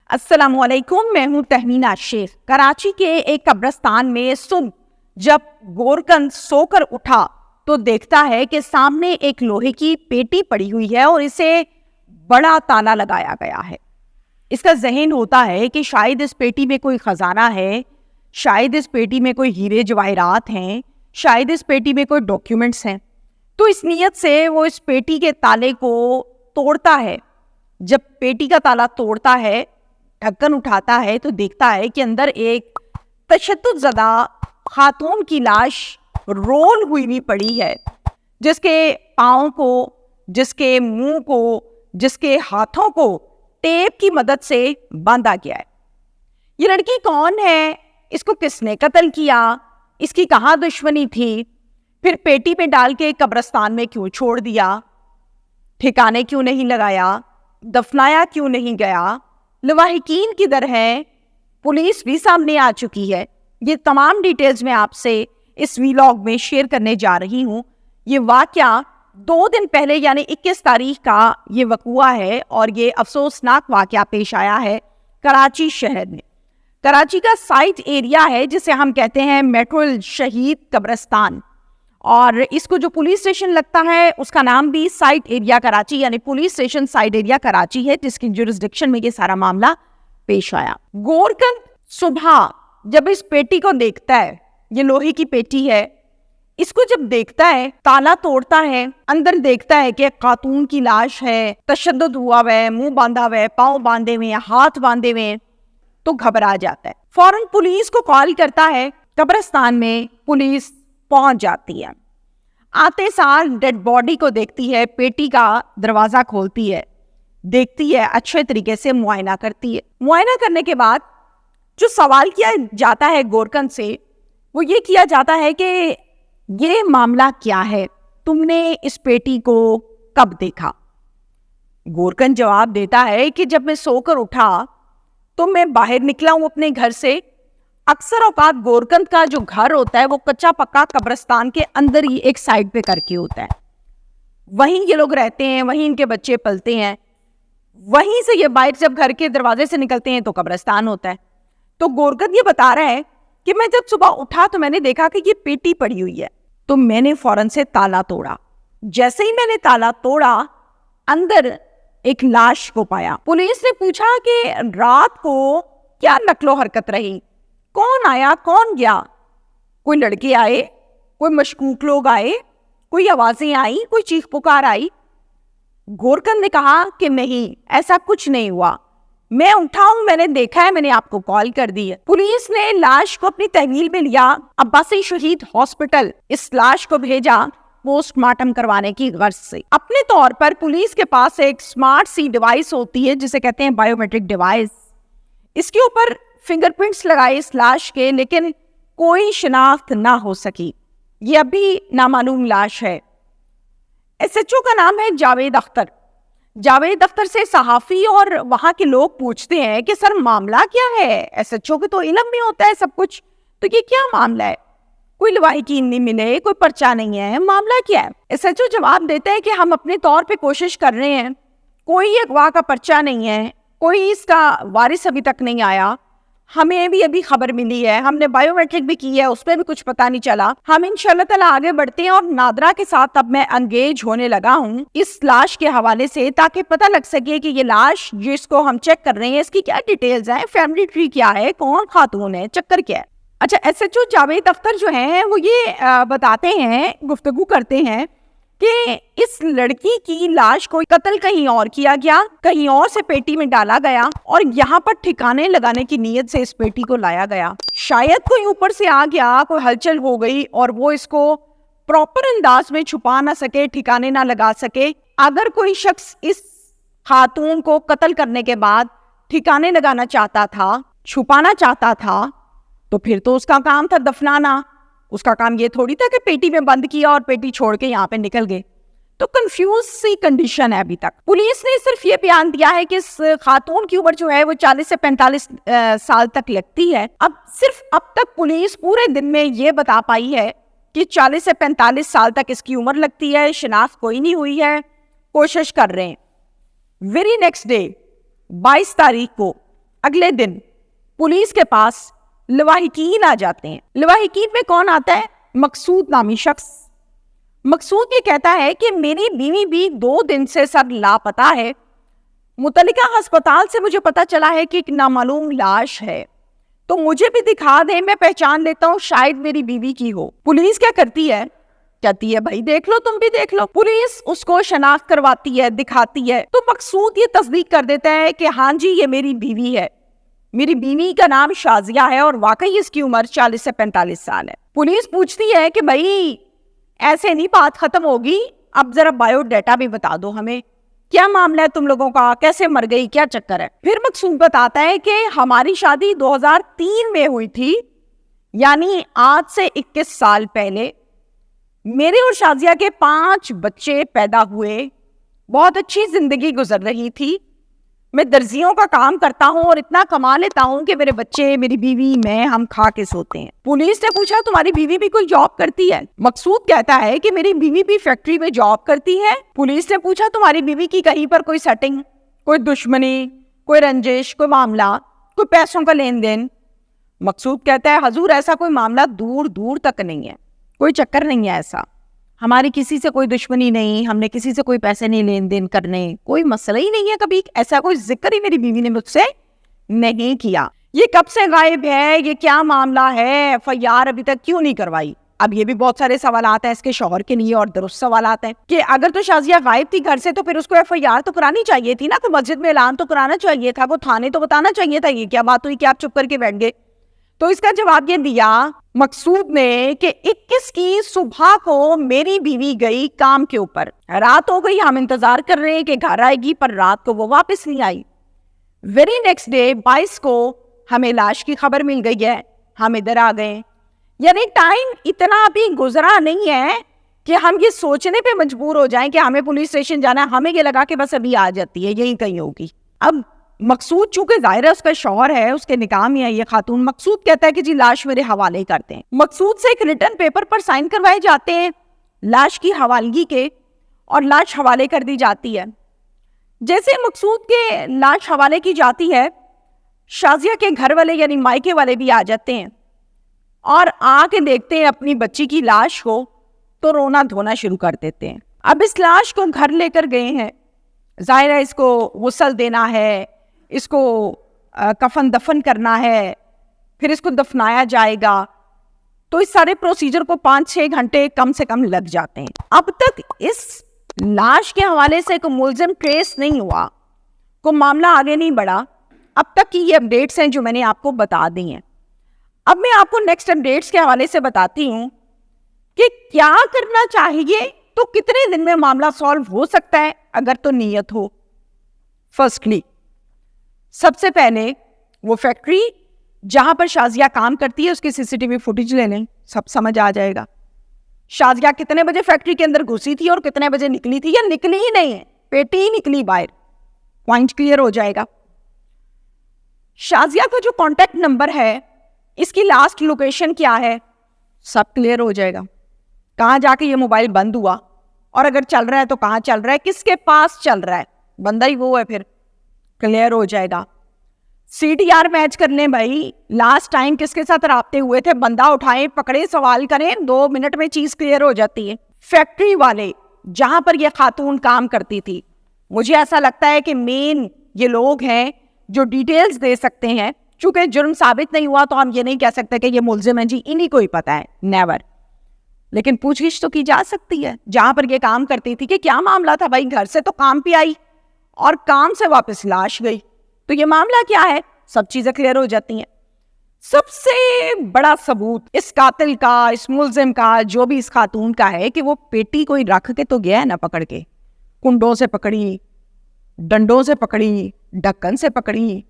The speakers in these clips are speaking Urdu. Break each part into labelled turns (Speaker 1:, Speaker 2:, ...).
Speaker 1: السلام علیکم، میں ہوں تہمینہ شیخ۔ کراچی کے ایک قبرستان میں صبح جب گورکن سو کر اٹھا تو دیکھتا ہے کہ سامنے ایک لوہے کی پیٹی پڑی ہوئی ہے اور اسے بڑا تالا لگایا گیا ہے۔ اس کا ذہن ہوتا ہے کہ شاید اس پیٹی میں کوئی خزانہ ہے، شاید اس پیٹی میں کوئی ہیرے جواہرات ہیں، شاید اس پیٹی میں کوئی ڈاکیومنٹس ہیں۔ تو اس نیت سے وہ اس پیٹی کے تالے کو توڑتا ہے۔ جب پیٹی کا تالا توڑتا ہے، ڈھکن اٹھاتا ہے تو دیکھتا ہے کہ اندر ایک تشدد زدہ خاتون کی لاش رول ہوئی بھی پڑی ہے، جس کے پاؤں کو، جس کے منہ کو، جس کے ہاتھوں کو ٹیپ کی مدد سے باندھا گیا ہے۔ یہ لڑکی کون ہے؟ اس کو کس نے قتل کیا؟ اس کی کہاں دشمنی تھی؟ پھر پیٹی میں ڈال کے قبرستان میں کیوں چھوڑ دیا؟ ٹھکانے کیوں نہیں لگایا؟ دفنایا کیوں نہیں گیا؟ لواحقین کدھر ہے؟ پولیس بھی سامنے آ چکی ہے۔ یہ تمام ڈیٹیلز میں آپ سے اس ویلاگ میں شیئر کرنے جا رہی ہوں۔ یہ واقعہ 2 دن پہلے یعنی 21 تاریخ کا یہ وقوعہ ہے اور یہ افسوسناک واقعہ پیش آیا ہے کراچی شہر میں۔ کراچی کا سائٹ ایریا ہے جسے ہم کہتے ہیں میٹرو الشہید قبرستان، اور اس کو جو پولیس اسٹیشن لگتا ہے اس کا نام بھی سائٹ ایریا کراچی یعنی police station site area Karachi ہے، جس کی جورسڈکشن میں یہ سارا معاملہ پیش آیا۔ گورکن صبح جب اس پیٹی کو دیکھتا ہے، یہ لوہے کی پیٹی ہے، اس کو جب دیکھتا ہے، تالا توڑتا ہے، اندر دیکھتا ہے کہ ایک خاتون کی لاش ہے، تشدد ہوا ہوا ہے، منہ باندھا ہوا ہے، پاؤں باندھے ہوئے ہیں، ہاتھ باندھے ہوئے ہیں، تو گھبرا جاتا ہے۔ فوراً پولیس کو کال کرتا ہے۔ قبرستان میں پولیس پہنچ جاتی ہے۔ آتے سار ڈیڈ باڈی کو دیکھتی ہے، پیٹی کا دروازہ کھولتی ہے، دیکھتی ہے، اچھے طریقے سے معائنہ کرتی ہے۔ معائنہ کرنے کے بعد جو سوال کیا جاتا ہے گورکن سے، وہ یہ کیا جاتا ہے کہ یہ معاملہ کیا ہے، تم نے اس پیٹی کو کب دیکھا؟ گورکن جواب دیتا ہے کہ جب میں سو کر اٹھا تو میں باہر نکلا ہوں اپنے گھر سے۔ اکثر اوقات گورکن کا جو گھر ہوتا ہے وہ کچا پکا قبرستان کے اندر ہی ایک سائڈ پہ کر کے ہوتا ہے، وہیں یہ لوگ رہتے ہیں، وہیں ان کے بچے پلتے ہیں، وہیں سے یہ باہر جب گھر کے دروازے سے نکلتے ہیں تو قبرستان ہوتا ہے۔ تو گورکن یہ بتا رہا ہے کہ میں جب صبح اٹھا تو میں نے دیکھا کہ یہ پیٹی پڑی ہوئی ہے، تو میں نے فوراً سے تالا توڑا۔ جیسے ہی میں نے تالا توڑا، اندر ایک لاش کو پایا۔ پولیس نے پوچھا کہ رات کو کیا نقل و حرکت رہی، کون آیا کون گیا؟ کوئی لڑکے آئے، کوئی مشکوک لوگ آئے، کوئی آوازیں آئی، کوئی چیخ پکار آئی؟ گورکن نے کہا کہ نہیں، ایسا کچھ نہیں ہوا، میں اٹھا ہوں، میں نے دیکھا ہے، میں نے آپ کو کال کر دی ہے۔ پولیس نے لاش کو اپنی تحویل میں لیا، عباسی شہید ہاسپٹل اس لاش کو بھیجا پوسٹ مارٹم کروانے کی غرض سے۔ اپنے طور پر پولیس کے پاس ایک سمارٹ سی ڈیوائس ہوتی ہے جسے کہتے ہیں بائیو میٹرک ڈیوائس۔ اس کے اوپر فنگر پرنٹس لگائے اس لاش کے، لیکن کوئی شناخت نہ ہو سکی۔ یہ ابھی نامعلوم لاش ہے۔ ایس ایچ او کا نام ہے جاوید اختر۔ جاوید اختر سے صحافی اور وہاں کے لوگ پوچھتے ہیں کہ سر معاملہ کیا ہے؟ ایس ایچ او کے تو علم میں ہوتا ہے سب کچھ، تو یہ کیا معاملہ ہے؟ کوئی لواحقین نہیں ملے، کوئی پرچہ نہیں ہے، معاملہ کیا ہے؟ ایس ایچ او جواب دیتے ہیں کہ ہم اپنے طور پہ کوشش کر رہے ہیں، کوئی اغوا کا پرچہ نہیں ہے، کوئی اس کا وارث ابھی تک نہیں آیا، ہمیں بھی ابھی خبر ملی ہے، ہم نے بائیو میٹرک بھی کی ہے، اس پہ بھی کچھ پتہ نہیں چلا۔ ہم انشاءاللہ تعالیٰ آگے بڑھتے ہیں، اور نادرا کے ساتھ اب میں انگیج ہونے لگا ہوں اس لاش کے حوالے سے، تاکہ پتہ لگ سکے کہ یہ لاش جس کو ہم چیک کر رہے ہیں اس کی کیا ڈیٹیلز ہیں، فیملی ٹری کیا ہے، کون خاتون ہے، چکر کیا ہے۔ اچھا، S H O Javed Akhtar جو ہیں وہ یہ بتاتے ہیں، گفتگو کرتے ہیں کہ اس لڑکی کی لاش کو قتل کہیں اور کیا گیا، کہیں اور سے پیٹی میں ڈالا گیا، اور یہاں پر ٹھکانے لگانے کی نیت سے اس پیٹی کو لایا گیا۔ شاید کوئی اوپر سے آ گیا، کوئی ہلچل ہو گئی اور وہ اس کو پراپر انداز میں چھپا نہ سکے، ٹھکانے نہ لگا سکے۔ اگر کوئی شخص اس خاتون کو قتل کرنے کے بعد ٹھکانے لگانا چاہتا تھا، چھپانا چاہتا تھا، تو پھر تو اس کا کام تھا دفنانا۔ اس کا کام یہ تھوڑی تھا کہ پیٹی میں بند کیا اور پیٹی چھوڑ کے یہاں پہ نکل گئے۔ تو کنفیوز سی کنڈیشن ہے ابھی تک۔ پولیس نے صرف یہ بیان دیا ہے کہ اس خاتون کی عمر جو ہے وہ 40 سے 45 سال تک لگتی ہے۔ صرف اب تک پولیس پورے دن میں یہ بتا پائی ہے کہ 40 سے 45 سال تک اس کی عمر لگتی ہے، شناخت کوئی نہیں ہوئی ہے، کوشش کر رہے ہیں۔ ویری نیکسٹ ڈے 22 تاریخ کو اگلے دن پولیس کے پاس لواحقین آ جاتے ہیں. لواحقین میں کون آتا ہے؟ مقصود نامی شخص. مقصود یہ کہتا ہے کہ میری بیوی بھی 2 دن سے سر لاپتہ ہے. متعلقہ ہسپتال سے مجھے پتا چلا ہے کہ ایک نامعلوم لاش ہے, تو مجھے بھی دکھا دیں, میں پہچان لیتا ہوں, شاید میری بیوی کی ہو. پولیس کیا کرتی ہے؟ کہتی ہے بھائی دیکھ لو, تم بھی دیکھ لو. پولیس اس کو شناخت کرواتی ہے, دکھاتی ہے, تو مقصود یہ تصدیق کر دیتا ہے کہ ہاں جی یہ میری بیوی ہے. میری بیوی کا نام شازیہ ہے اور واقعی اس کی عمر 40 سے 45 سال ہے. پولیس پوچھتی ہے کہ بھائی ایسے نہیں بات ختم ہوگی, اب ذرا بایو ڈیٹا بھی بتا دو ہمیں, کیا معاملہ ہے تم لوگوں کا, کیسے مر گئی, کیا چکر ہے. پھر مقصود بتاتا ہے کہ ہماری شادی 2003 میں ہوئی تھی, یعنی آج سے 21 سال پہلے. میرے اور شازیہ کے 5 بچے پیدا ہوئے, بہت اچھی زندگی گزر رہی تھی. میں درزیوں کا کام کرتا ہوں اور اتنا کما لیتا ہوں کہ میرے بچے, میری بیوی, میں ہم کھا کے سوتے ہیں. پولیس نے پوچھا تمہاری بیوی بھی کوئی جاب کرتی ہے؟ مقصود کہتا ہے کہ میری بیوی بھی فیکٹری میں جاب کرتی ہے. پولیس نے پوچھا تمہاری بیوی کی کہیں پر کوئی سیٹنگ, کوئی دشمنی, کوئی رنجش, کوئی معاملہ, کوئی پیسوں کا لین دین؟ مقصود کہتا ہے حضور ایسا کوئی معاملہ دور دور تک نہیں ہے, کوئی چکر نہیں ہے ایسا, ہماری کسی سے کوئی دشمنی نہیں, ہم نے کسی سے کوئی پیسے نہیں لین دین کرنے, کوئی مسئلہ ہی نہیں ہے, کبھی ایسا کوئی ذکر ہی میری بیوی نے مجھ سے نہیں کیا. یہ کب سے غائب ہے, یہ کیا معاملہ ہے, FIR ابھی تک کیوں نہیں کروائی؟ اب یہ بھی بہت سارے سوالات ہیں اس کے شوہر کے لیے, اور درست سوالات ہیں کہ اگر تو شازیہ غائب تھی گھر سے تو پھر اس کو FIR تو کرانی چاہیے تھی نا, تو مسجد میں اعلان تو کرانا چاہیے تھا, وہ تھانے تو بتانا چاہیے تھا یہ کیا بات ہوئی کہ آپ چپ کر کے بیٹھ گئے. تو اس کا جواب یہ دیا مقصود نے کہ 21 کی صبح کو میری بیوی گئی کام کے اوپر, رات ہو گئی, ہم انتظار کر رہے ہیں کہ گھر آئے گی, پر رات کو وہ واپس نہیں آئی. ویری نیکسٹ ڈے 22 کو ہمیں لاش کی خبر مل گئی ہے, ہم ادھر آ گئے. یعنی ٹائم اتنا بھی گزرا نہیں ہے کہ ہم یہ سوچنے پہ مجبور ہو جائیں کہ ہمیں پولیس اسٹیشن جانا ہے, ہمیں یہ لگا کہ بس ابھی آ جاتی ہے, یہی کہیں ہوگی. اب مقصود چونکہ ظاہر ہے اس کا شوہر ہے, اس کے نکاح میں ہے یہ خاتون, مقصود کہتا ہے کہ جی لاش میرے حوالے کرتے ہیں. مقصود سے ایک ریٹن پیپر پر سائن کروائے جاتے ہیں لاش کی حوالگی کے, اور لاش حوالے کر دی جاتی ہے. جیسے مقصود کے لاش حوالے کی جاتی ہے, شازیہ کے گھر والے یعنی مائکے والے بھی آ جاتے ہیں اور آ کے دیکھتے ہیں اپنی بچی کی لاش کو, تو رونا دھونا شروع کر دیتے ہیں. اب اس لاش کو گھر لے کر گئے ہیں, ظاہر ہے اس کو غسل دینا ہے, اس کو کفن دفن کرنا ہے, پھر اس کو دفنایا جائے گا, تو اس سارے پروسیجر کو 5-6 گھنٹے کم سے کم لگ جاتے ہیں. اب تک اس لاش کے حوالے سے کوئی ملزم ٹریس نہیں ہوا, کوئی معاملہ آگے نہیں بڑھا. اب تک کی یہ اپڈیٹس ہیں جو میں نے آپ کو بتا دی ہیں. اب میں آپ کو نیکسٹ اپڈیٹس کے حوالے سے بتاتی ہوں کہ کیا کرنا چاہیے, تو کتنے دن میں معاملہ سالو ہو سکتا ہے اگر تو نیت ہو. فرسٹلی سب سے پہلے وہ فیکٹری جہاں پر شازیہ کام کرتی ہے اس کی CCTV فوٹیج لے لیں, سب سمجھ آ جائے گا. شازیہ کتنے بجے فیکٹری کے اندر گھسی تھی اور کتنے بجے نکلی تھی, یا نکلی ہی نہیں ہے, پیٹی ہی نکلی باہر, پوائنٹ کلیئر ہو جائے گا. شازیہ کا جو کانٹیکٹ نمبر ہے, اس کی لاسٹ لوکیشن کیا ہے, سب کلیئر ہو جائے گا. کہاں جا کے یہ موبائل بند ہوا, اور اگر چل رہا ہے تو کہاں چل رہا ہے, کس کے پاس چل رہا ہے, بندہ ہی وہ ہے, پھر کلیئر ہو جائے گا. CTR میچ کر لیں بھائی, لاسٹ ٹائم کس کے ساتھ رابطے ہوئے تھے, بندہ اٹھائیں, پکڑے, سوال کریں, 2 منٹ میں چیز کلیئر ہو جاتی ہے. فیکٹری والے جہاں پر یہ خاتون کام کرتی تھی, مجھے ایسا لگتا ہے کہ مین یہ لوگ ہیں جو ڈیٹیلز دے سکتے ہیں. چونکہ جرم ثابت نہیں ہوا تو ہم یہ نہیں کہہ سکتے کہ یہ ملزم ہیں, جی انہیں کو ہی پتا ہے, نیور. لیکن پوچھ گچھ تو کی جا سکتی ہے جہاں پر یہ کام کرتی تھی کہ کیا معاملہ تھا بھائی, گھر سے تو کام پہ آئی اور کام سے واپس لاش گئی, تو یہ معاملہ کیا ہے, سب چیزیں کلیئر ہو جاتی ہیں. سب سے بڑا ثبوت اس قاتل کا, اس ملزم کا, جو بھی اس خاتون کا ہے کہ وہ پیٹی کوئی رکھ کے تو گیا ہے نا, پکڑ کے, کنڈوں سے پکڑی, ڈنڈوں سے پکڑی, ڈھکن سے پکڑی,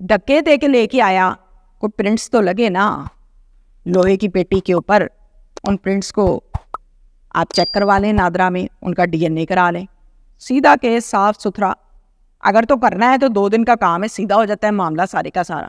Speaker 1: ڈکے دے کے لے کے آیا. کوئی پرنٹس تو لگے نا لوہے کی پیٹی کے اوپر, ان پرنٹس کو آپ چیک کروا لیں نادرا میں, ان کا DNA کرا لیں, سیدھا کیس, صاف ستھرا. اگر تو کرنا ہے تو 2 دن کا کام ہے, سیدھا ہو جاتا ہے معاملہ سارے کا سارا.